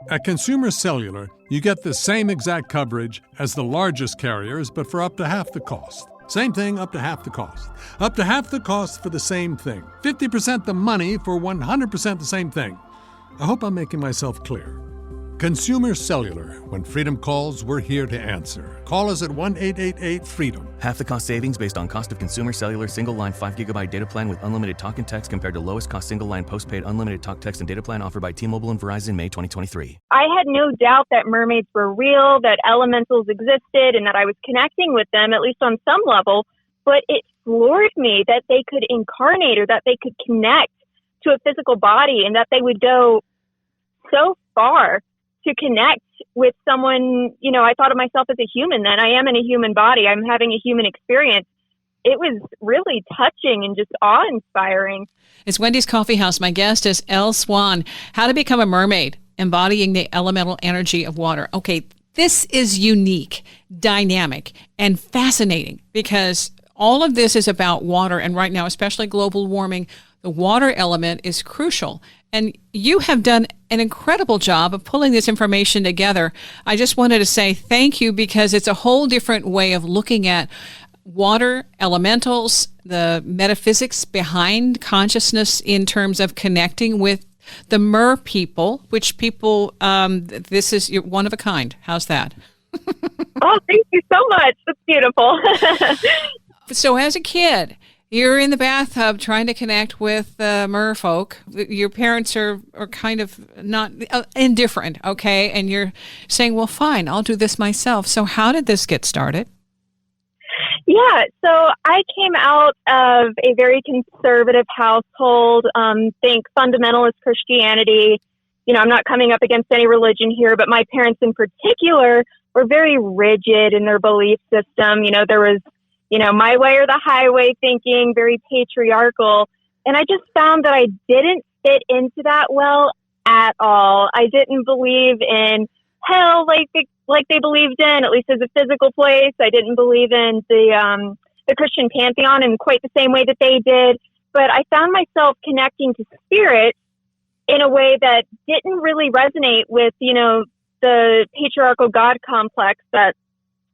At Consumer Cellular, you get the same exact coverage as the largest carriers, but for up to half the cost. Same thing, up to half the cost. Up to half the cost for the same thing. 50% the money for 100% the same thing. I hope I'm making myself clear. Consumer Cellular. When freedom calls, we're here to answer. Call us at 1-888-FREEDOM. Half the cost savings based on cost of Consumer Cellular single-line 5GB data plan with unlimited talk and text compared to lowest cost single-line postpaid unlimited talk, text, and data plan offered by T-Mobile and Verizon May 2023. I had no doubt that mermaids were real, that elementals existed, and that I was connecting with them, at least on some level. But it floored me that they could incarnate or that they could connect to a physical body and that they would go so far to connect with someone. I thought of myself as a human then. I am in a human body. I'm having a human experience. It was really touching and just awe-inspiring. It's Wendy's Coffee House. My guest is Elle Swann. How to become a mermaid, embodying the elemental energy of water. Okay, this is unique, dynamic, and fascinating because all of this is about water. And right now, especially global warming, the water element is crucial. And you have done an incredible job of pulling this information together. I just wanted to say thank you because it's a whole different way of looking at water, elementals, the metaphysics behind consciousness in terms of connecting with the mer people, which people, this is one of a kind. How's that? Oh, thank you so much. That's beautiful. So as a kid, you're in the bathtub trying to connect with merfolk. Your parents are kind of not indifferent, okay? And you're saying, well, fine, I'll do this myself. So how did this get started? Yeah, so I came out of a very conservative household, think fundamentalist Christianity. I'm not coming up against any religion here, but my parents in particular were very rigid in their belief system. There was my way or the highway thinking, very patriarchal. And I just found that I didn't fit into that well at all. I didn't believe in hell like they believed in, at least as a physical place. I didn't believe in the Christian pantheon in quite the same way that they did. But I found myself connecting to spirit in a way that didn't really resonate with, the patriarchal God complex that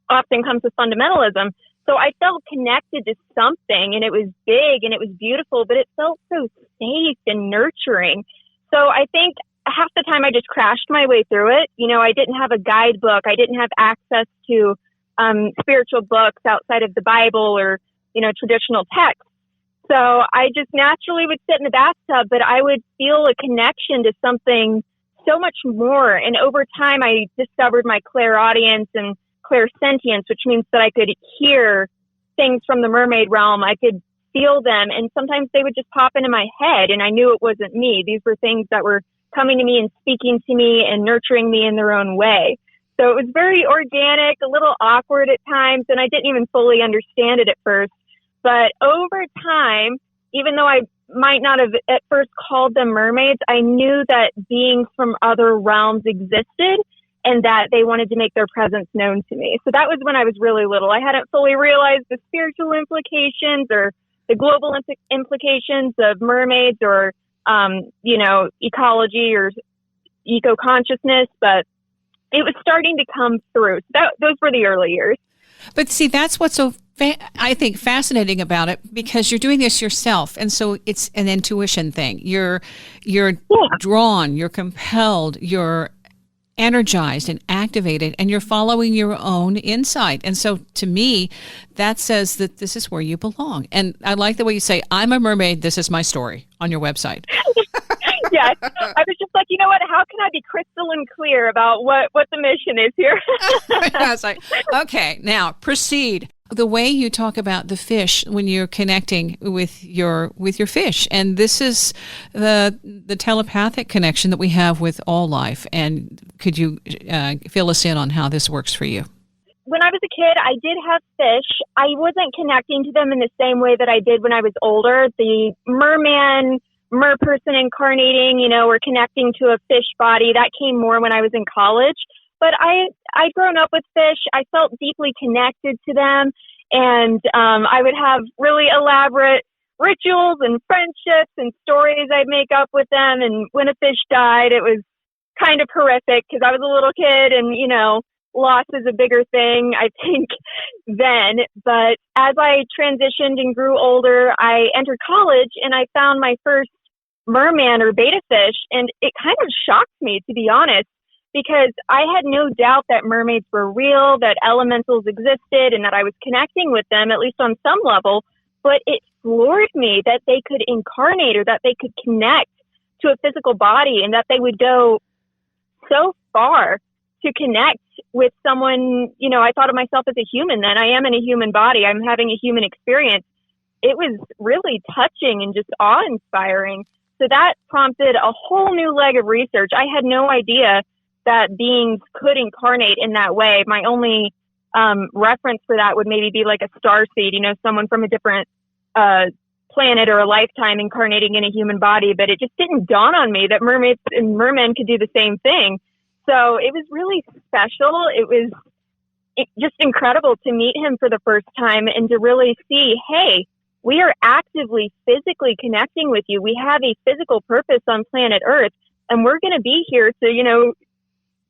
often comes with fundamentalism. So I felt connected to something, and it was big and it was beautiful, but it felt so safe and nurturing. So I think half the time I just crashed my way through it. I didn't have a guidebook. I didn't have access to spiritual books outside of the Bible or, traditional texts. So I just naturally would sit in the bathtub, but I would feel a connection to something so much more. And over time, I discovered my clairaudience and clairsentience, which means that I could hear things from the mermaid realm. I could feel them, and sometimes they would just pop into my head, and I knew it wasn't me. These were things that were coming to me and speaking to me and nurturing me in their own way. So it was very organic, a little awkward at times, and I didn't even fully understand it at first. But over time, even though I might not have at first called them mermaids, I knew that beings from other realms existed and that they wanted to make their presence known to me. So that was when I was really little. I hadn't fully realized the spiritual implications or the global implications of mermaids or, ecology or eco-consciousness, but it was starting to come through. So those were the early years. But see, that's what's so, I think, fascinating about it, because you're doing this yourself. And so it's an intuition thing. You're drawn, you're compelled, you're energized and activated, and you're following your own insight. And so to me, that says that this is where you belong. And I like the way you say, I'm a mermaid, this is my story, on your website. Yeah, I was just like, you know what, how can I be crystalline clear about what the mission is here? I was like, okay, now proceed. The way you talk about the fish when you're connecting with your fish, and this is the telepathic connection that we have with all life. And could you fill us in on how this works for you? When I was a kid, I did have fish. I wasn't connecting to them in the same way that I did when I was older. The mer person incarnating, or connecting to a fish body, that came more when I was in college. But I'd grown up with fish. I felt deeply connected to them. And I would have really elaborate rituals and friendships and stories I'd make up with them. And when a fish died, it was kind of horrific because I was a little kid and, loss is a bigger thing, I think, then. But as I transitioned and grew older, I entered college and I found my first merman or betta fish. And it kind of shocked me, to be honest, because I had no doubt that mermaids were real, that elementals existed, and that I was connecting with them, at least on some level. But it floored me that they could incarnate or that they could connect to a physical body and that they would go so far to connect with someone. I thought of myself as a human then. I am in a human body. I'm having a human experience. It was really touching and just awe-inspiring. So that prompted a whole new leg of research. I had no idea that beings could incarnate in that way. My only reference for that would maybe be like a starseed, someone from a different planet or a lifetime incarnating in a human body. But it just didn't dawn on me that mermaids and mermen could do the same thing. So it was really special. It was just incredible to meet him for the first time and to really see, hey, we are actively physically connecting with you. We have a physical purpose on planet Earth, and we're going to be here to,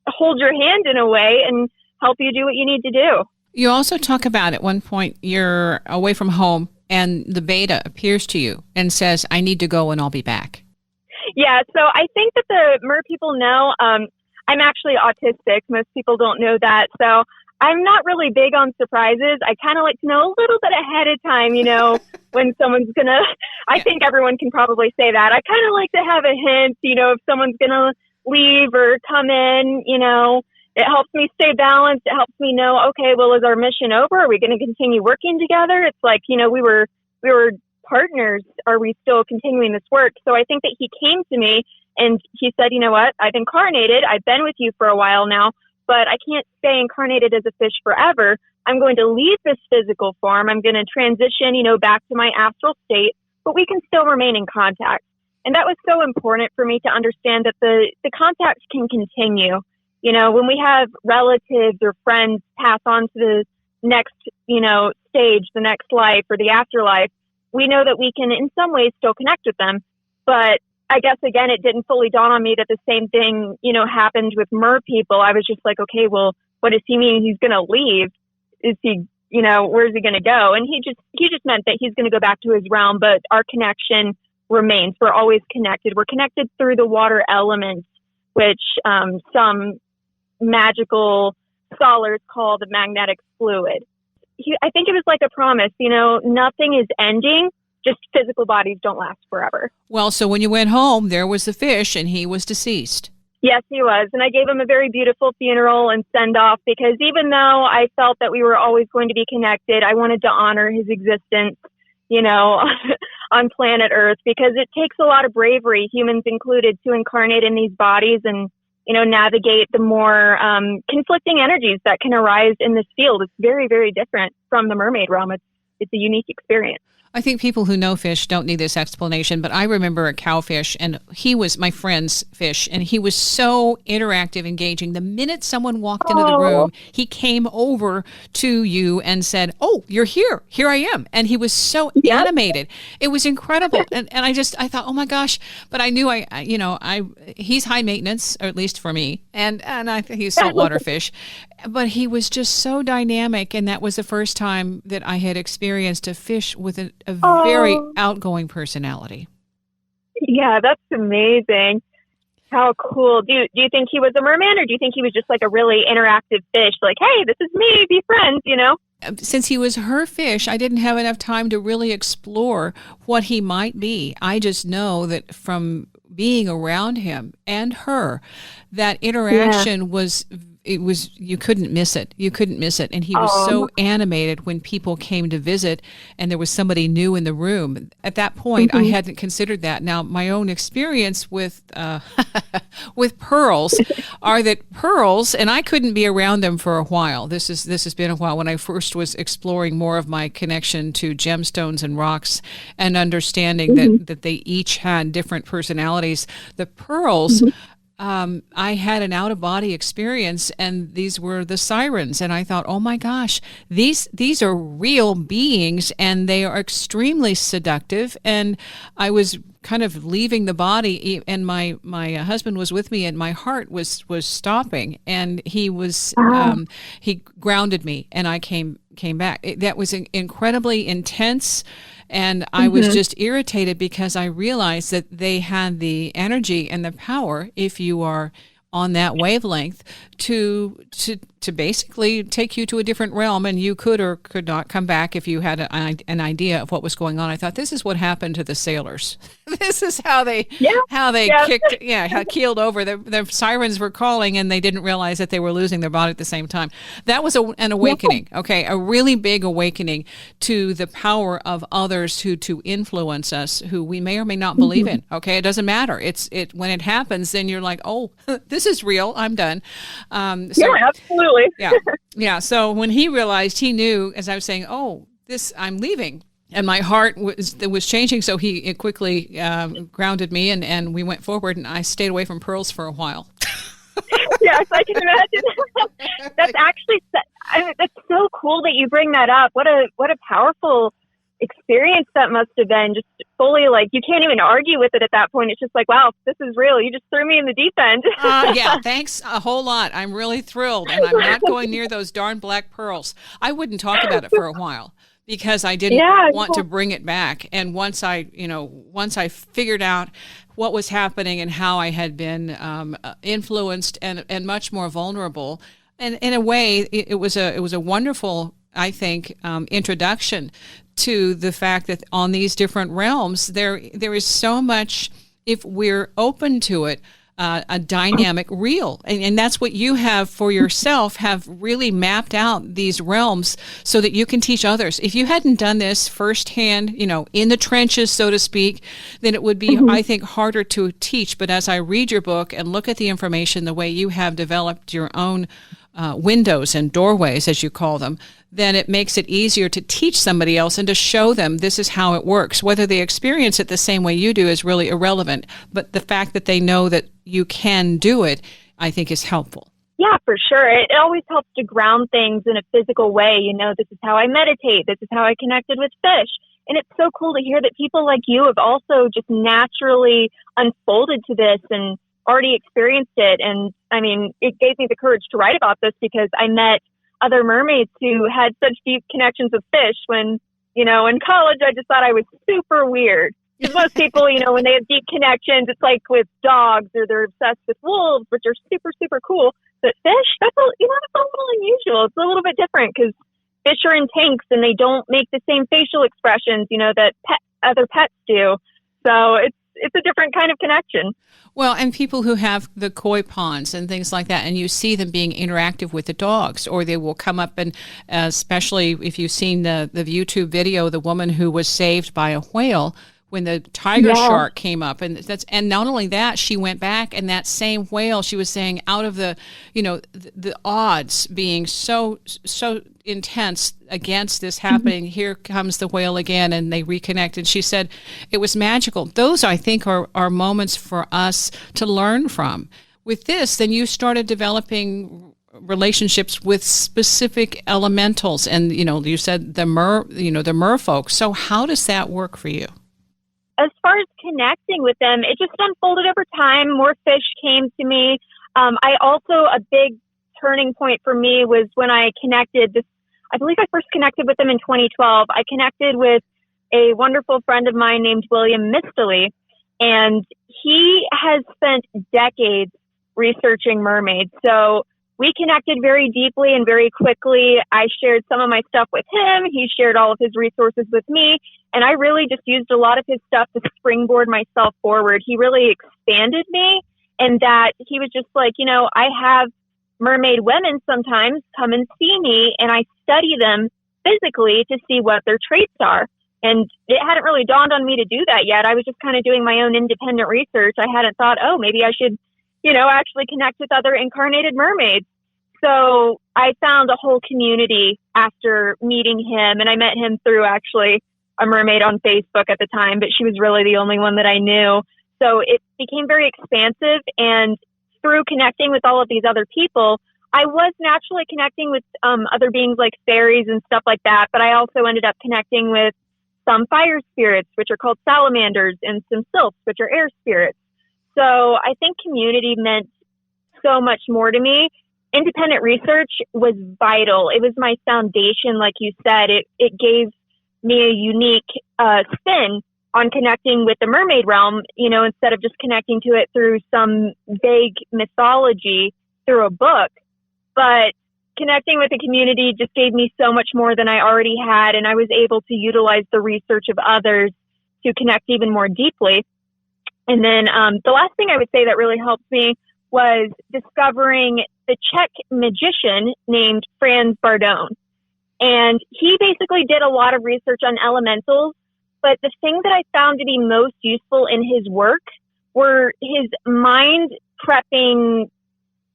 hold your hand in a way and help you do what you need to do. You also talk about at one point you're away from home and the beta appears to you and says, I need to go and I'll be back. Yeah, so I think that the mer people know I'm actually autistic. Most people don't know that. So I'm not really big on surprises. I kind of like to know a little bit ahead of time, when someone's going to, I think everyone can probably say that. I kind of like to have a hint, if someone's going to leave or come in, it helps me stay balanced. It helps me know, okay, well, is our mission over? Are we going to continue working together? It's like, we were partners. Are we still continuing this work? So I think that he came to me and he said, you know what, I've incarnated. I've been with you for a while now, but I can't stay incarnated as a fish forever. I'm going to leave this physical form. I'm going to transition, back to my astral state, but we can still remain in contact. And that was so important for me to understand that the contact can continue. When we have relatives or friends pass on to the next, stage, the next life or the afterlife, we know that we can in some ways still connect with them. But I guess, again, it didn't fully dawn on me that the same thing, happened with mer people. I was just like, okay, well, what does he mean he's going to leave? Is he, where's he going to go? And he just meant that he's going to go back to his realm, but our connection remains. We're always connected. We're connected through the water elements, which some magical scholars call the magnetic fluid. I think it was like a promise, nothing is ending. Just physical bodies don't last forever. Well, so when you went home, there was the fish and he was deceased. Yes, he was. And I gave him a very beautiful funeral and send off because even though I felt that we were always going to be connected, I wanted to honor his existence, on planet Earth, because it takes a lot of bravery, humans included, to incarnate in these bodies and, navigate the more conflicting energies that can arise in this field. It's very, very different from the mermaid realm. It's a unique experience. I think people who know fish don't need this explanation, but I remember a cowfish, and he was my friend's fish, and he was so interactive, engaging. The minute someone walked into the room, he came over to you and said, oh, you're here. Here I am. And he was so animated. It was incredible. And I thought, oh my gosh. But I knew he's high maintenance, or at least for me, and I think he's saltwater fish. But he was just so dynamic, and that was the first time that I had experienced a fish with a very outgoing personality. Yeah, that's amazing. How cool. Do you think he was a merman, or do you think he was just like a really interactive fish? Like, hey, this is me, be friends, Since he was her fish, I didn't have enough time to really explore what he might be. I just know that from being around him and her, that interaction was you couldn't miss it. You couldn't miss it. And he was so animated when people came to visit and there was somebody new in the room. At that point, I hadn't considered that. Now, my own experience with with pearls are that pearls, and I couldn't be around them for a while. This has been a while. When I first was exploring more of my connection to gemstones and rocks and understanding that they each had different personalities, the pearls, I had an out-of-body experience, and these were the sirens. And I thought, oh my gosh, these are real beings, and they are extremely seductive. And I was kind of leaving the body, and my husband was with me, and my heart was stopping, and he was he grounded me, and I came back. That was incredibly intense. And I was just irritated because I realized that they had the energy and the power, if you are on that wavelength, to basically take you to a different realm, and you could or could not come back if you had an idea of what was going on. I thought, this is what happened to the sailors. This is how they keeled over. The sirens were calling, and they didn't realize that they were losing their body at the same time. That was an awakening, okay, a really big awakening to the power of others to influence us, who we may or may not believe in. Okay, it doesn't matter. It when it happens, then you're like, oh, this is real. I'm done. Absolutely. Yeah. So when he realized, he knew, as I was saying, oh, I'm leaving. And my heart was changing, so he quickly grounded me, and we went forward, and I stayed away from pearls for a while. Yes, I can imagine. That's actually, that's so cool that you bring that up. What a powerful experience that must have been. Just fully, like, you can't even argue with it at that point. It's just like, wow, this is real. You just threw me in the deep end. Yeah, thanks a whole lot. I'm really thrilled, and I'm not going near those darn black pearls. I wouldn't talk about it for a while, because I didn't want to bring it back. And once I figured out what was happening and how I had been influenced and much more vulnerable, and in a way, it was a wonderful, I think, introduction to the fact that on these different realms, there is so much, if we're open to it, a dynamic real. And that's what you have for yourself, have really mapped out these realms so that you can teach others. If you hadn't done this firsthand, in the trenches, so to speak, then it would be, I think, harder to teach. But as I read your book and look at the information, the way you have developed your own windows and doorways, as you call them, then it makes it easier to teach somebody else and to show them this is how it works. Whether they experience it the same way you do is really irrelevant, but the fact that they know that you can do it, I think, is helpful. Yeah, for sure. It always helps to ground things in a physical way. This is how I meditate. This is how I connected with fish. And it's so cool to hear that people like you have also just naturally unfolded to this and already experienced it. And I mean, it gave me the courage to write about this, because I met other mermaids who had such deep connections with fish when, in college, I just thought I was super weird. Because most people, when they have deep connections, it's like with dogs, or they're obsessed with wolves, which are super, super cool. But fish, that's a little unusual. It's a little bit different, because fish are in tanks and they don't make the same facial expressions, that other pets do. So it's a different kind of connection. Well, and people who have the koi ponds and things like that, and you see them being interactive with the dogs, or they will come up and, especially if you've seen the YouTube video, the woman who was saved by a whale when the tiger shark came up, and not only that, she went back, and that same whale, she was saying, out of the odds being so intense against this happening, here comes the whale again, and they reconnect. And she said it was magical. Those, I think, are moments for us to learn from. With this, then you started developing relationships with specific elementals, and you said the merfolk. So how does that work for you? As far as connecting with them, it just unfolded over time. More fish came to me. A big turning point for me was when I connected I believe I first connected with them in 2012. I connected with a wonderful friend of mine named William Mistely, and he has spent decades researching mermaids. So we connected very deeply and very quickly. I shared some of my stuff with him. He shared all of his resources with me. And I really just used a lot of his stuff to springboard myself forward. He really expanded me, and that he was just like, I have mermaid women sometimes come and see me, and I study them physically to see what their traits are. And it hadn't really dawned on me to do that yet. I was just kind of doing my own independent research. I hadn't thought, maybe I should actually connect with other incarnated mermaids. So I found a whole community after meeting him, and I met him through actually a mermaid on Facebook at the time, but she was really the only one that I knew. So it became very expansive, and through connecting with all of these other people, I was naturally connecting with other beings like fairies and stuff like that, but I also ended up connecting with some fire spirits, which are called salamanders, and some sylphs, which are air spirits. So I think community meant so much more to me. Independent research was vital. It was my foundation, like you said. It gave me a unique spin on connecting with the mermaid realm, instead of just connecting to it through some vague mythology through a book. But connecting with the community just gave me so much more than I already had, and I was able to utilize the research of others to connect even more deeply. And then the last thing I would say that really helped me was discovering the Czech magician named Franz Bardone. And he basically did a lot of research on elementals, but the thing that I found to be most useful in his work were his mind prepping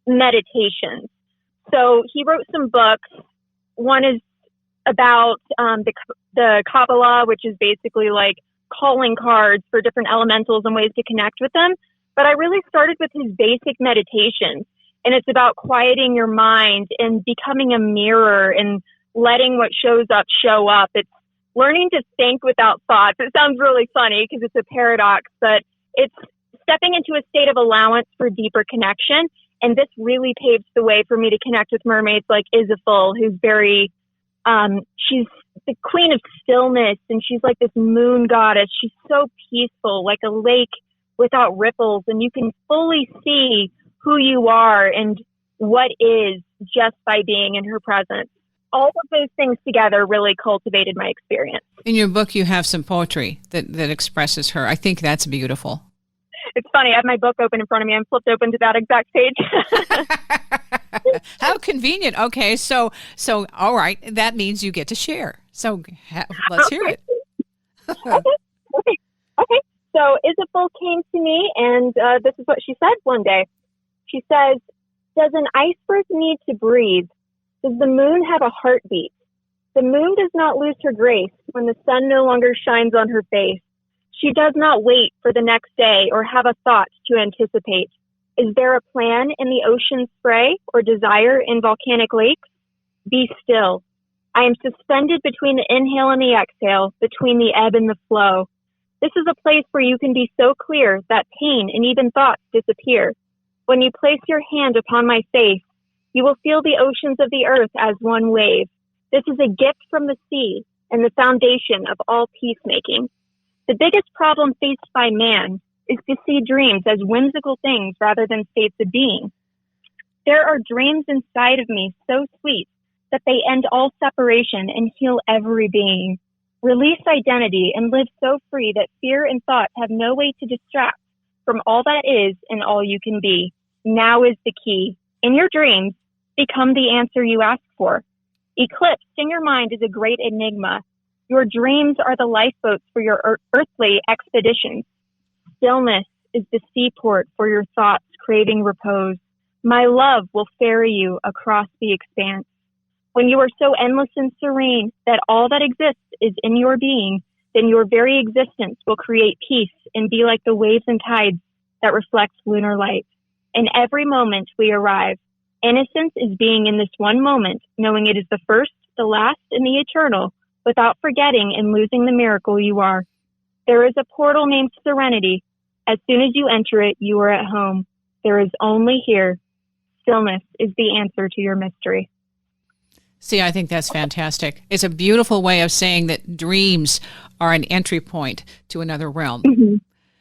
meditations. So he wrote some books. One is about the Kabbalah, which is basically like calling cards for different elementals and ways to connect with them. But I really started with his basic meditations, and it's about quieting your mind and becoming a mirror and letting what shows up show up. It's learning to think without thoughts. It sounds really funny because it's a paradox, but it's stepping into a state of allowance for deeper connection. And this really paves the way for me to connect with mermaids like Isabel, who's very, she's the queen of stillness, and she's like this moon goddess. She's so peaceful, like a lake without ripples, and you can fully see who you are and what is just by being in her presence. All of those things together really cultivated my experience. In your book, you have some poetry that expresses her. I think that's beautiful. It's funny. I have my book open in front of me. I'm flipped open to that exact page. How convenient. Okay, so all right. That means you get to share. So let's hear it. Okay. So Isabel came to me, and this is what she said one day. She says, "Does an iceberg need to breathe? Does the moon have a heartbeat? The moon does not lose her grace when the sun no longer shines on her face. She does not wait for the next day or have a thought to anticipate. Is there a plan in the ocean spray or desire in volcanic lakes? Be still. I am suspended between the inhale and the exhale, between the ebb and the flow. This is a place where you can be so clear that pain and even thoughts disappear. When you place your hand upon my face, you will feel the oceans of the earth as one wave. This is a gift from the sea and the foundation of all peacemaking. The biggest problem faced by man is to see dreams as whimsical things rather than states of being. There are dreams inside of me so sweet that they end all separation and heal every being. Release identity and live so free that fear and thought have no way to distract from all that is and all you can be. Now is the key. In your dreams, become the answer you ask for. Eclipsed in your mind is a great enigma. Your dreams are the lifeboats for your earthly expeditions. Stillness is the seaport for your thoughts craving repose. My love will ferry you across the expanse. When you are so endless and serene that all that exists is in your being, then your very existence will create peace and be like the waves and tides that reflect lunar light. In every moment we arrive. Innocence is being in this one moment, knowing it is the first, the last, and the eternal, without forgetting and losing the miracle you are. There is a portal named Serenity. As soon as you enter it, you are at home. There is only here. Stillness is the answer to your mystery. See, I think that's fantastic. It's a beautiful way of saying that dreams are an entry point to another realm. Mm-hmm.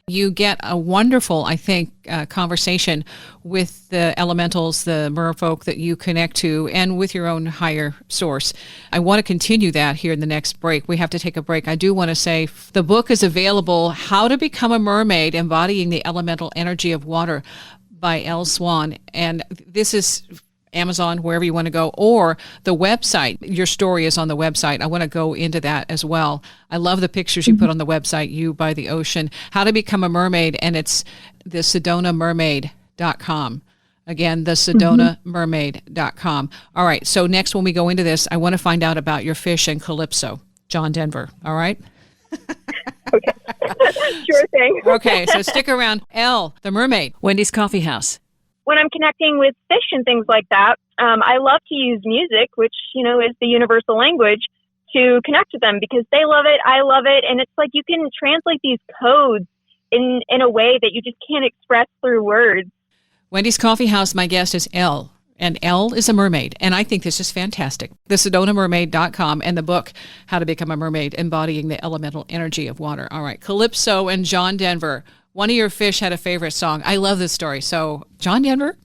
You get a wonderful, I think, conversation with the elementals, the merfolk that you connect to, and with your own higher source. I want to continue that here in the next break. We have to take a break. I do want to say the book is available, How to Become a Mermaid, Embodying the Elemental Energy of Water by Elle Swann. And this is Amazon, wherever you want to go, or the website. Your story is on the website. I want to go into that as well. I love the pictures you put on the website, you by the ocean. How to Become a Mermaid, and it's the SedonaMermaid.com. Again, the SedonaMermaid.com. All right, so next when we go into this, I want to find out about your fish and Calypso, John Denver. All right? Okay. Sure thing. Okay, so stick around. Elle, the Mermaid, Wendy's Coffee House. when I'm connecting with fish and things like that, I love to use music, which, is the universal language, to connect with them because they love it, I love it. And it's like you can translate these codes in a way that you just can't express through words. Wendy's Coffee House, my guest is Elle. And Elle is a mermaid. And I think this is fantastic. TheSedonaMermaid.com and the book, How to Become a Mermaid, Embodying the Elemental Energy of Water. All right. Calypso and John Denver. One of your fish had a favorite song. I love this story. So, John Denver?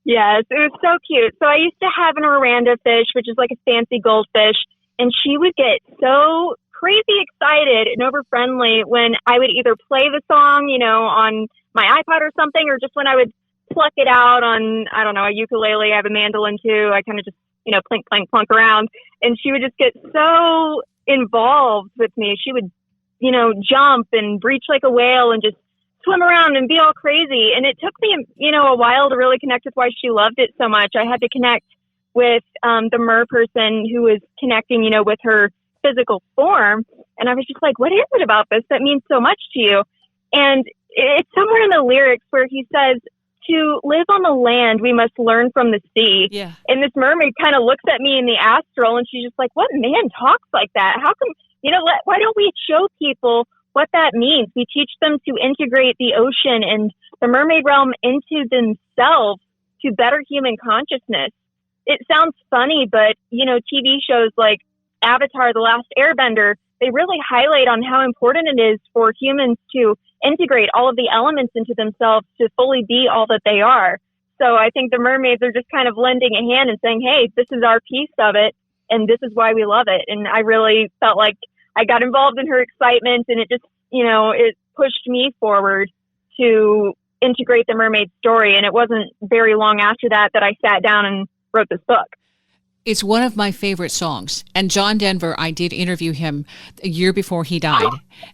Yes, it was so cute. So I used to have an Oranda fish, which is like a fancy goldfish. And she would get so crazy excited and over-friendly when I would either play the song, on my iPod or something, or just when I would pluck it out on, I don't know, a ukulele. I have a mandolin too. I kind of just, plink, plank, plunk around. And she would just get so involved with me. She would, jump and breach like a whale and just swim around and be all crazy. And it took me, a while to really connect with why she loved it so much. I had to connect with the mer person who was connecting, with her physical form. And I was just like, what is it about this that means so much to you? And it's somewhere in the lyrics where he says, to live on the land, we must learn from the sea. Yeah. And this mermaid kind of looks at me in the astral and she's just like, what man talks like that? How come, why don't we show people what that means? We teach them to integrate the ocean and the mermaid realm into themselves to better human consciousness. It sounds funny, but, TV shows like Avatar, The Last Airbender, they really highlight on how important it is for humans to integrate all of the elements into themselves to fully be all that they are. So I think the mermaids are just kind of lending a hand and saying, hey, this is our piece of it, and this is why we love it. And I really felt like I got involved in her excitement, and it just, it pushed me forward to integrate the mermaid story. And it wasn't very long after that I sat down and wrote this book. It's one of my favorite songs. And John Denver, I did interview him a year before he died.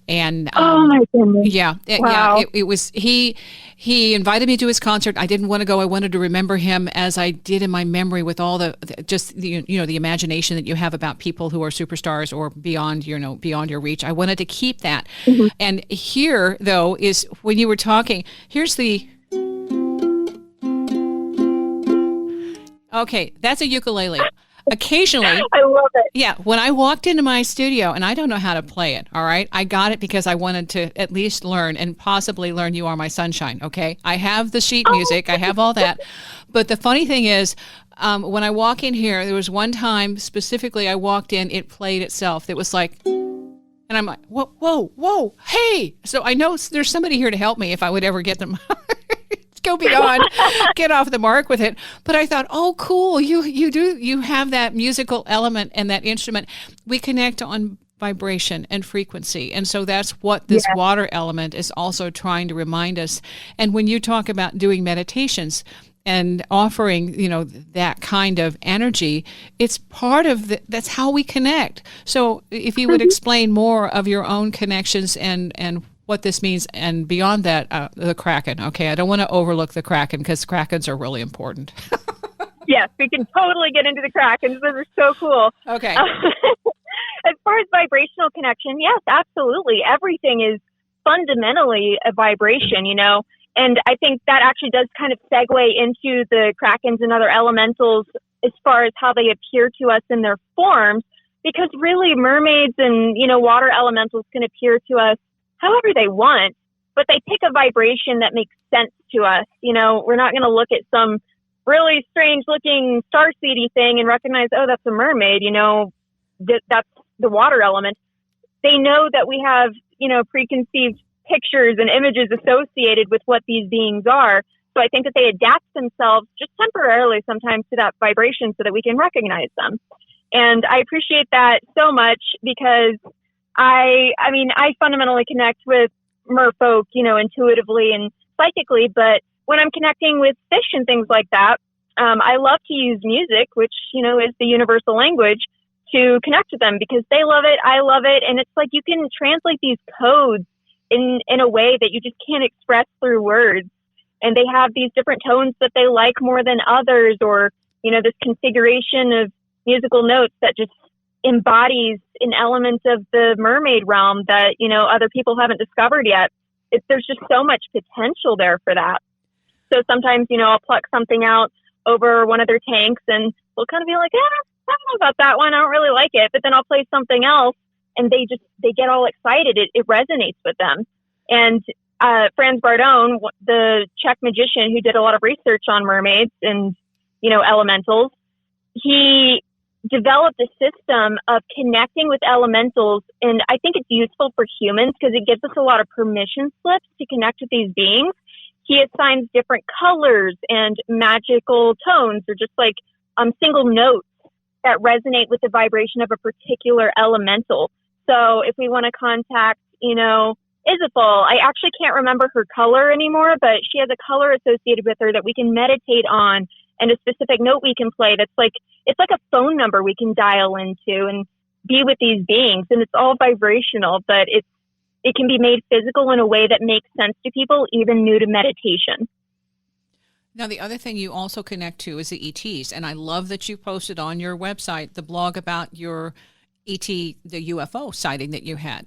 And oh my goodness. Yeah. Wow. Yeah. It was he invited me to his concert. I didn't want to go. I wanted to remember him as I did in my memory with all the the imagination that you have about people who are superstars or beyond your reach. I wanted to keep that. Mm-hmm. And here though is when you were talking, here's the okay, that's a ukulele. Occasionally, I love it. Yeah, when I walked into my studio, and I don't know how to play it, all right? I got it because I wanted to at least learn and possibly learn You Are My Sunshine, okay? I have the sheet music. I have all that. But the funny thing is, when I walk in here, there was one time specifically I walked in, it played itself. It was like, and I'm like, whoa, hey. So I know there's somebody here to help me if I would ever get them. Go beyond, get off the mark with it. But I thought, oh, cool. You have that musical element and that instrument. We connect on vibration and frequency. And so that's what this water element is also trying to remind us. And when you talk about doing meditations and offering, that kind of energy, it's part of that's how we connect. So if you would explain more of your own connections and what this means, and beyond that, the Kraken. Okay, I don't want to overlook the Kraken because Krakens are really important. Yes, we can totally get into the Krakens. Those are so cool. Okay. As far as vibrational connection, yes, absolutely. Everything is fundamentally a vibration, and I think that actually does kind of segue into the Krakens and other elementals as far as how they appear to us in their forms, because really mermaids and, water elementals can appear to us however they want, but they pick a vibration that makes sense to us. We're not going to look at some really strange looking starseedy thing and recognize, oh, that's a mermaid, that's the water element. They know that we have, preconceived pictures and images associated with what these beings are. So I think that they adapt themselves just temporarily sometimes to that vibration so that we can recognize them. And I appreciate that so much because I fundamentally connect with merfolk, intuitively and psychically, but when I'm connecting with fish and things like that, I love to use music, which, is the universal language, to connect with them because they love it, I love it, and it's like you can translate these codes in a way that you just can't express through words. And they have these different tones that they like more than others, or, this configuration of musical notes that just embodies an element of the mermaid realm that, other people haven't discovered yet. There's just so much potential there for that. So sometimes, I'll pluck something out over one of their tanks and they'll kind of be like, I don't know about that one. I don't really like it. But then I'll play something else and they get all excited. It resonates with them. And Franz Bardone, the Czech magician who did a lot of research on mermaids and, elementals, he developed a system of connecting with elementals. And I think it's useful for humans because it gives us a lot of permission slips to connect with these beings. He assigns different colors and magical tones or just like single notes that resonate with the vibration of a particular elemental. So if we want to contact, Isabel, I actually can't remember her color anymore, but she has a color associated with her that we can meditate on and a specific note we can play that's like, it's like a phone number we can dial into and be with these beings. And it's all vibrational, but it can be made physical in a way that makes sense to people, even new to meditation. Now, the other thing you also connect to is the ETs. And I love that you posted on your website the blog about your ET, the UFO sighting that you had.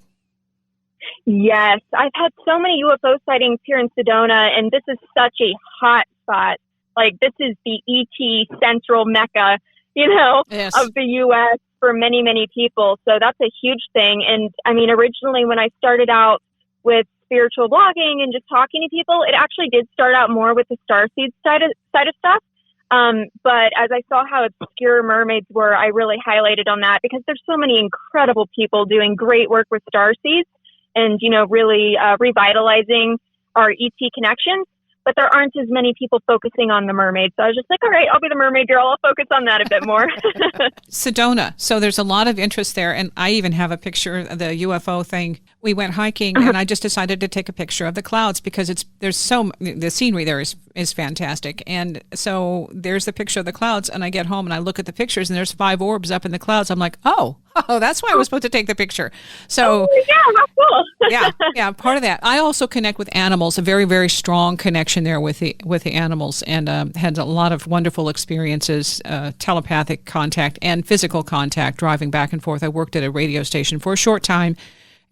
Yes, I've had so many UFO sightings here in Sedona, and this is such a hot spot. Like, this is the ET central mecca, yes, of the U.S. for many, many people. So that's a huge thing. And I mean, originally when I started out with spiritual blogging and just talking to people, it actually did start out more with the starseed side of stuff. But as I saw how obscure mermaids were, I really highlighted on that because there's so many incredible people doing great work with starseeds and, really revitalizing our ET connections. But there aren't as many people focusing on the mermaid. So I was just like, all right, I'll be the mermaid girl. I'll focus on that a bit more. Sedona. So there's a lot of interest there. And I even have a picture of the UFO thing. We went hiking and I just decided to take a picture of the clouds because the scenery there is fantastic. And so there's the picture of the clouds and I get home and I look at the pictures and there's 5 orbs up in the clouds. I'm like, oh, that's why I was supposed to take the picture. So yeah, how cool. yeah, part of that. I also connect with animals, a very, very strong connection there with the animals, and had a lot of wonderful experiences, telepathic contact and physical contact, driving back and forth. I worked at a radio station for a short time,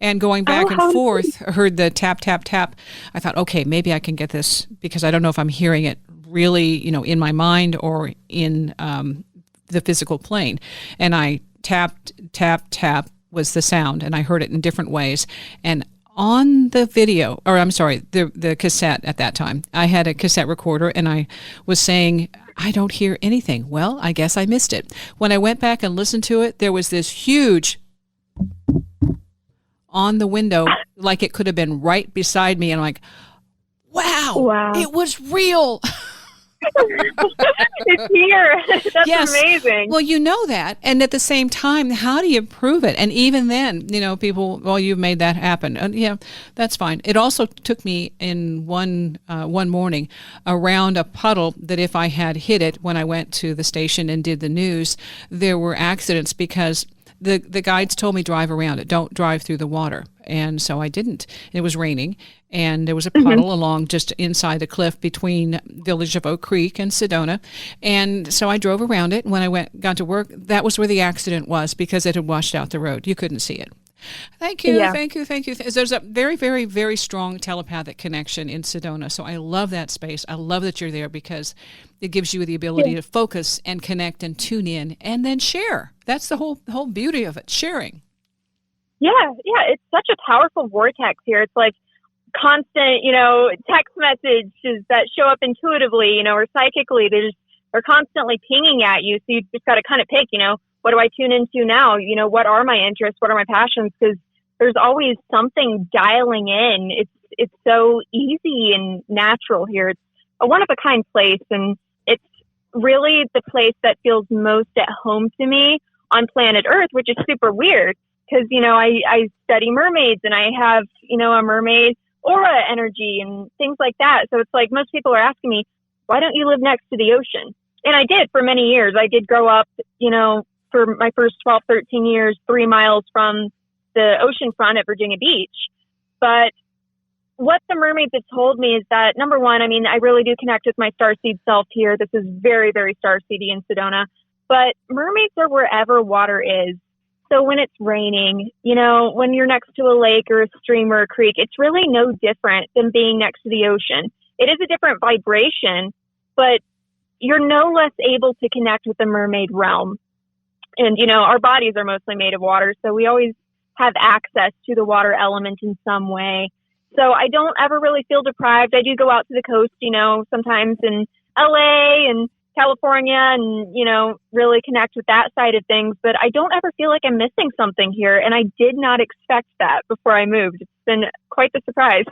and going back and forth, heard the tap, tap, tap. I thought, okay, maybe I can get this because I don't know if I'm hearing it really, in my mind or in the physical plane. And I tapped, tap, tap was the sound, and I heard it in different ways. And on the video, or I'm sorry, the cassette at that time, I had a cassette recorder and I was saying, I don't hear anything. Well, I guess I missed it. When I went back and listened to it, there was this huge on the window, like it could have been right beside me. And I'm like, wow. It was real. It's here. That's yes. amazing. Well, you know that. And at the same time, how do you prove it? And even then, people, well, you've made that happen. Yeah, that's fine. It also took me in one morning around a puddle that if I had hit it when I went to the station and did the news, there were accidents because the guides told me drive around it, don't drive through the water. And so I didn't. It was raining, and there was a puddle along just inside the cliff between Village of Oak Creek and Sedona. And so I drove around it, and when I got to work, that was where the accident was because it had washed out the road. You couldn't see it. Thank you, yeah. Thank you. There's a very, very, very strong telepathic connection in Sedona. So I love that space. I love that you're there because it gives you the ability to focus and connect and tune in and then share. That's the whole beauty of it, sharing. Yeah. It's such a powerful vortex here. It's like constant, text messages that show up intuitively, or psychically. They're constantly pinging at you. So you just got to kind of pick, what do I tune into now? What are my interests? What are my passions? Because there's always something dialing in. It's so easy and natural here. It's a one-of-a-kind place, and it's really the place that feels most at home to me on planet Earth, which is super weird because, I study mermaids and I have, a mermaid aura energy and things like that. So it's like most people are asking me, why don't you live next to the ocean? And I did for many years. I did grow up, for my first 12, 13 years, 3 miles from the ocean front at Virginia Beach. But what the mermaids have told me is that, number one, I really do connect with my starseed self here. This is very, very starseedy in Sedona. But mermaids are wherever water is. So when it's raining, when you're next to a lake or a stream or a creek, it's really no different than being next to the ocean. it is a different vibration, but you're no less able to connect with the mermaid realm. And, our bodies are mostly made of water, so we always have access to the water element in some way. So I don't ever really feel deprived. I do go out to the coast, sometimes in LA and California and, really connect with that side of things. But I don't ever feel like I'm missing something here. And I did not expect that before I moved. It's been quite the surprise.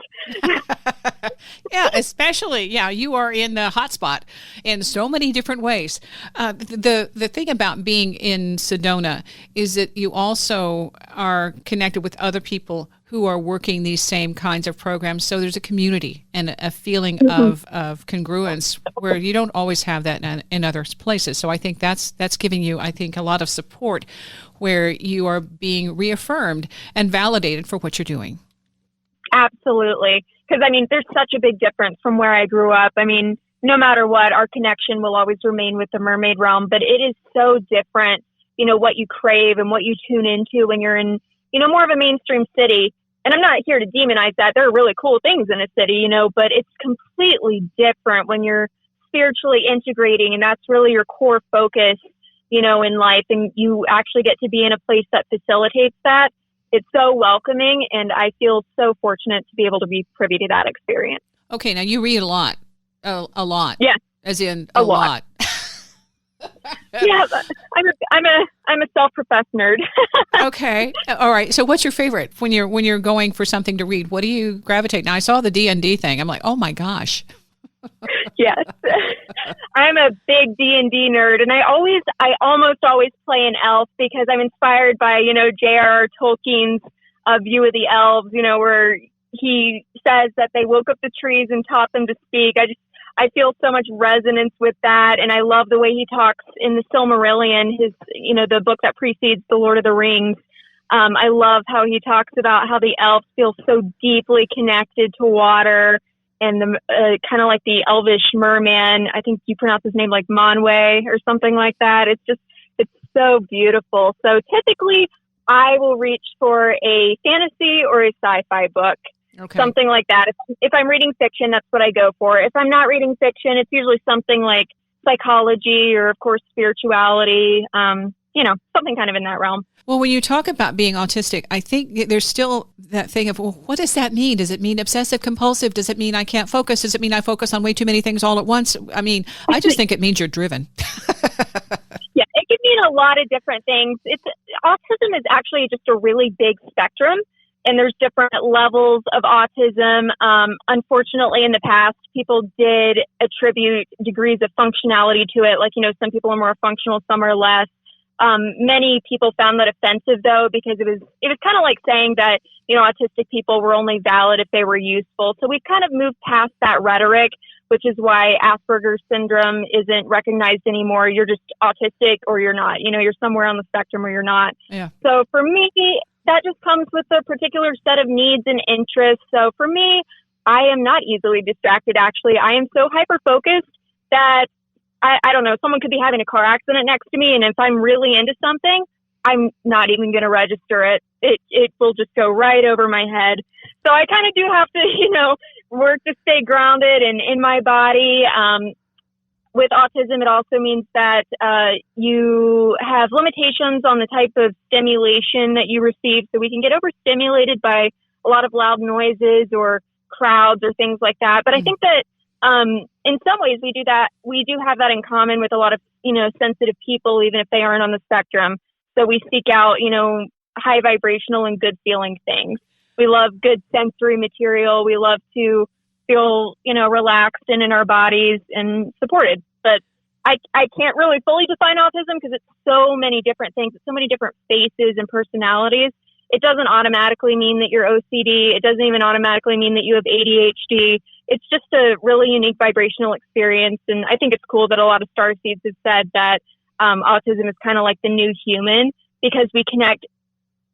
Yeah, especially, you are in the hot spot in so many different ways. The thing about being in Sedona is that you also are connected with other people who are working these same kinds of programs. So there's a community and a feeling of congruence where you don't always have that in other places. So I think that's giving you, a lot of support where you are being reaffirmed and validated for what you're doing. Absolutely. Because, there's such a big difference from where I grew up. No matter what, our connection will always remain with the mermaid realm, but it is so different, what you crave and what you tune into when you're in, more of a mainstream city. And I'm not here to demonize that. There are really cool things in a city, but it's completely different when you're spiritually integrating, and that's really your core focus, in life. And you actually get to be in a place that facilitates that. It's so welcoming, and I feel so fortunate to be able to be privy to that experience. Okay, now you read a lot. A lot. Yeah. As in a lot. Yeah, I'm a self-professed nerd. Okay. All right. So what's your favorite when you're going for something to read? What do you gravitate? Now I saw the D&D thing. I'm like, oh my gosh. Yes. I'm a big D&D nerd, and I almost always play an elf because I'm inspired by, J.R.R. Tolkien's view of the elves, where he says that they woke up the trees and taught them to speak. I feel so much resonance with that, and I love the way he talks in the Silmarillion, the book that precedes The Lord of the Rings. I love how he talks about how the elves feel so deeply connected to water, and the kind of like the elvish merman. I think you pronounce his name like Manwë or something like that. It's so beautiful. So typically, I will reach for a fantasy or a sci-fi book. Okay. Something like that. If I'm reading fiction, that's what I go for. If I'm not reading fiction, it's usually something like psychology or, of course, spirituality, something kind of in that realm. Well, when you talk about being autistic, I think there's still that thing of, well, what does that mean? Does it mean obsessive compulsive? Does it mean I can't focus? Does it mean I focus on way too many things all at once? I just think it means you're driven. Yeah, it could mean a lot of different things. Autism is actually just a really big spectrum. And there's different levels of autism. Unfortunately, in the past, people did attribute degrees of functionality to it. Like, some people are more functional, some are less. Many people found that offensive, though, because it was kind of like saying that, autistic people were only valid if they were useful. So we've kind of moved past that rhetoric, which is why Asperger's syndrome isn't recognized anymore. You're just autistic or you're not. You're somewhere on the spectrum or you're not. Yeah. So for me, that just comes with a particular set of needs and interests. So for me, I am not easily distracted, actually. I am so hyper-focused that, I don't know, someone could be having a car accident next to me, and if I'm really into something, I'm not even going to register it. It will just go right over my head. So I kind of do have to, work to stay grounded and in my body. With autism, it also means that you have limitations on the type of stimulation that you receive. So we can get overstimulated by a lot of loud noises or crowds or things like that. But I think that in some ways we do have that in common with a lot of, sensitive people, even if they aren't on the spectrum. So we seek out, high vibrational and good feeling things. We love good sensory material. We love to feel, relaxed and in our bodies and supported. But I can't really fully define autism because it's so many different things. It's so many different faces and personalities. It doesn't automatically mean that you're OCD. It doesn't even automatically mean that you have ADHD. It's just a really unique vibrational experience. And I think it's cool that a lot of starseeds have said that autism is kind of like the new human because we connect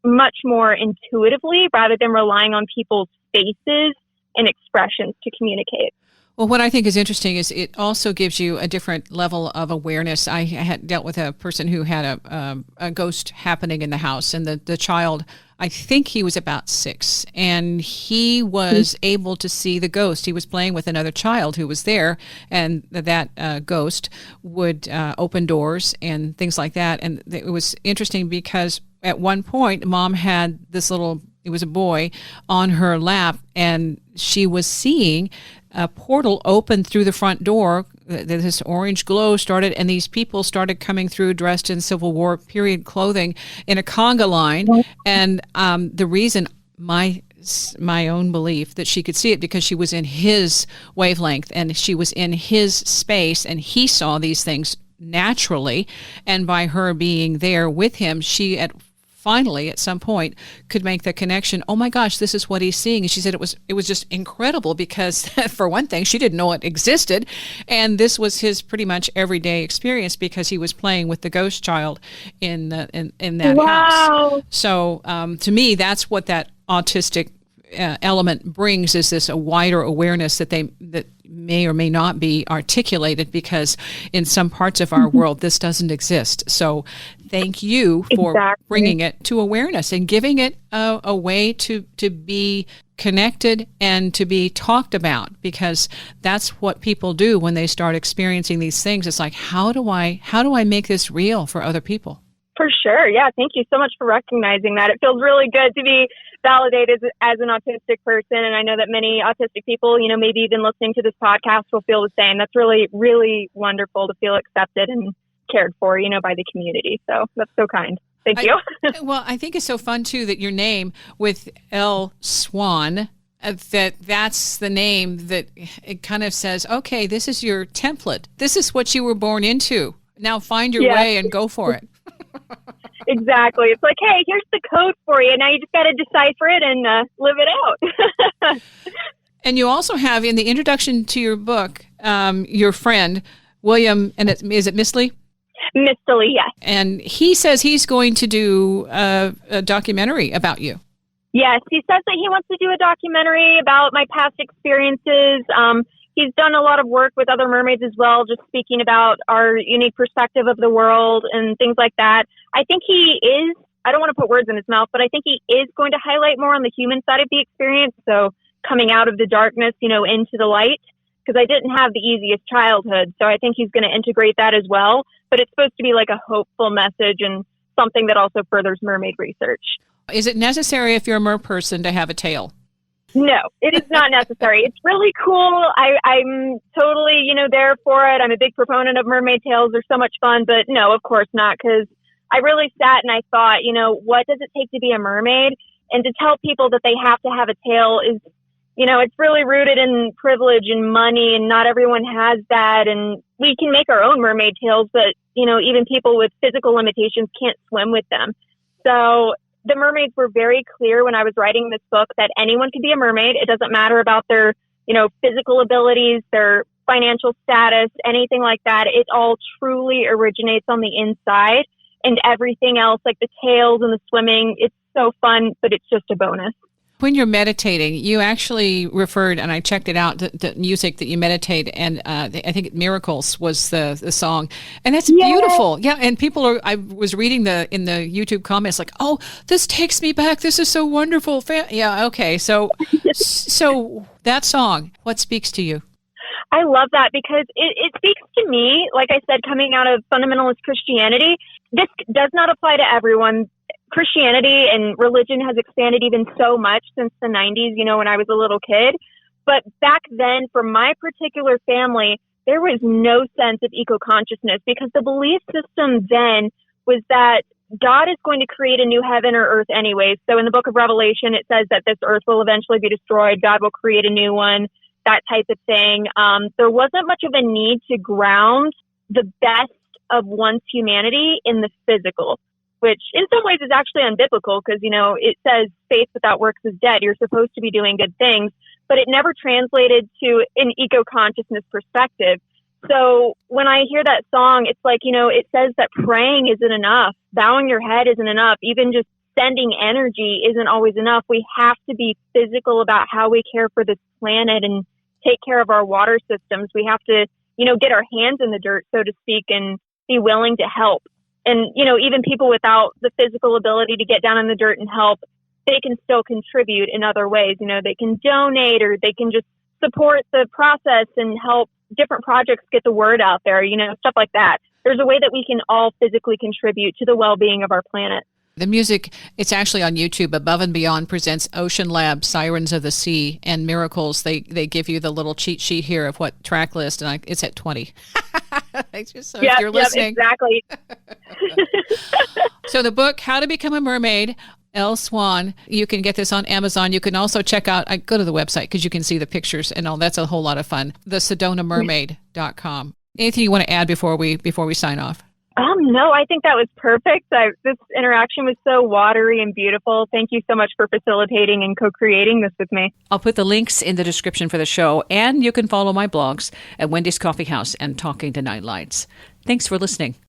much more intuitively rather than relying on people's faces and expressions to communicate. Well, what I think is interesting is it also gives you a different level of awareness. I had dealt with a person who had a ghost happening in the house, and the child I think he was about 6, and he was able to see the ghost. He was playing with another child who was there, and that ghost would open doors and things like that. And it was interesting because at one point, Mom had this little, it was a boy, on her lap, and she was seeing a portal open through the front door. This orange glow started, and these people started coming through dressed in Civil War period clothing in a conga line. And the reason, my own belief, that she could see it because she was in his wavelength and she was in his space, and he saw these things naturally. And by her being there with him, she finally, at some point, could make the connection. Oh my gosh, this is what he's seeing. And she said it was just incredible because, for one thing, she didn't know it existed, and this was his pretty much everyday experience because he was playing with the ghost child in that house. So to me, that's what that autistic element brings, is this a wider awareness that may or may not be articulated, because in some parts of our world this doesn't exist. So thank you for bringing it to awareness and giving it a way to be connected and to be talked about, because that's what people do when they start experiencing these things. It's like, how do I make this real for other people? For sure. Yeah. Thank you so much for recognizing that. It feels really good to be validated as an autistic person. And I know that many autistic people, maybe even listening to this podcast, will feel the same. That's really, really wonderful to feel accepted and cared for, by the community. So that's so kind. Thank you. Well, I think it's so fun too that your name with Elle Swann, that's the name that it kind of says, okay, this is your template. This is what you were born into. Now find your way and go for it. Exactly. It's like, hey, here's the code for you. Now you just got to decipher it and live it out. And you also have in the introduction to your book, your friend, William, and is it Mistley? Mistley, yes. And he says he's going to do a documentary about you. Yes, he says that he wants to do a documentary about my past experiences. He's done a lot of work with other mermaids as well, just speaking about our unique perspective of the world and things like that. I think he is, I don't want to put words in his mouth, but I think he is going to highlight more on the human side of the experience. So coming out of the darkness, into the light, because I didn't have the easiest childhood. So I think he's going to integrate that as well. But it's supposed to be like a hopeful message and something that also furthers mermaid research. Is it necessary if you're a mer person to have a tail? No, it is not necessary. It's really cool. I'm totally, there for it. I'm a big proponent of mermaid tails. They're so much fun. But no, of course not, because I really sat and I thought, what does it take to be a mermaid? And to tell people that they have to have a tail is, it's really rooted in privilege and money, and not everyone has that. And we can make our own mermaid tails, but, even people with physical limitations can't swim with them. So the mermaids were very clear when I was writing this book that anyone can be a mermaid. It doesn't matter about their, physical abilities, their financial status, anything like that. It all truly originates on the inside, and everything else, like the tails and the swimming, it's so fun, but it's just a bonus. When you're meditating, you actually referred, and I checked it out, the music that you meditate, and I think Miracles was the song. And that's beautiful. Yeah, and people I was reading in the YouTube comments like, oh, this takes me back. This is so wonderful. Yeah, okay. So that song, what speaks to you? I love that because it speaks to me, like I said, coming out of fundamentalist Christianity. This does not apply to everyone. Christianity and religion has expanded even so much since the 90s, when I was a little kid. But back then, for my particular family, there was no sense of eco-consciousness because the belief system then was that God is going to create a new heaven or earth anyway. So in the book of Revelation, it says that this earth will eventually be destroyed. God will create a new one, that type of thing. There wasn't much of a need to ground the best of one's humanity in the physical, which in some ways is actually unbiblical because, it says faith without works is dead. You're supposed to be doing good things, but it never translated to an eco-consciousness perspective. So when I hear that song, it's like, it says that praying isn't enough. Bowing your head isn't enough. Even just sending energy isn't always enough. We have to be physical about how we care for this planet and take care of our water systems. We have to, get our hands in the dirt, so to speak, and be willing to help. And, even people without the physical ability to get down in the dirt and help, they can still contribute in other ways. You know, they can donate, or they can just support the process and help different projects get the word out there, you know, stuff like that. There's a way that we can all physically contribute to the well-being of our planet. The music, it's actually on YouTube. Above and Beyond presents Ocean Lab, Sirens of the Sea, and Miracles. They give you the little cheat sheet here of what track list, and it's at 20. So if you're listening. Exactly. So the book, How to Become a Mermaid, Elle Swann. You can get this on Amazon. You can also check out, I go to the website because you can see the pictures and all. That's a whole lot of fun. The SedonaMermaid.com. Anything you want to add before we sign off? No, I think that was perfect. This interaction was so watery and beautiful. Thank you so much for facilitating and co-creating this with me. I'll put the links in the description for the show, and you can follow my blogs at Wendy's Coffee House and Talking to Night Lights. Thanks for listening.